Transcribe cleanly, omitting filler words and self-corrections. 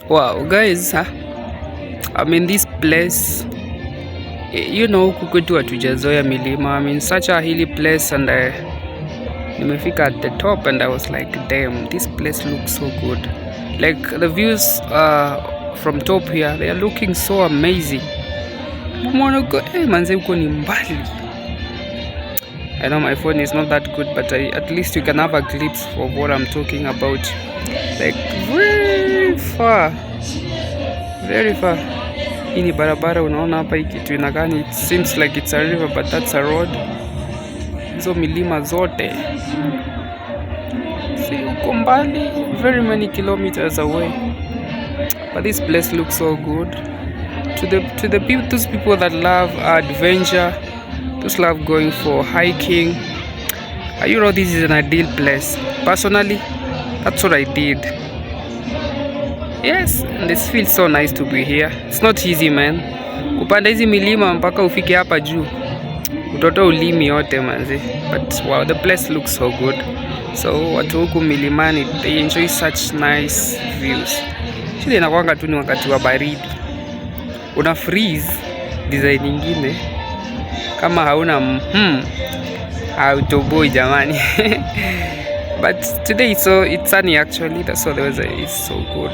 Wow, guys, I'm in this place. You know, huku kwetu hatujazoea milima. I'm in such a hilly place and nimefika at the top and I was like, damn, this place looks so good. Like the views from top here, they are looking so amazing. Mwana go, hey manze, huko ni mbali. I know my phone is not that good, but at least you can have a glimpse of what I'm talking about. Like very far, very far. Hii ni barabara, unaona hapa hii kitu inakani, it seems like it's a river but that's a road. Hizo milima zote si uko mbali, very many kilometers away, but this place looks so good. Those people that love adventure, those love going for hiking, you know, this is an ideal place. Personally, that's what I did. Yes, and this feels so nice to be here. It's not easy, man. Kupanda hizi milima mpaka ufike hapa juu, utoto ulimi yote manzi. But wow, the place looks so good. So watu huku milimani, they enjoy such nice views. Shida inakuanga tu ni wakati wa baridi, una freeze design nyingine kama hauna autoboy jamani. But today it's sunny actually, that's why the weather is so good.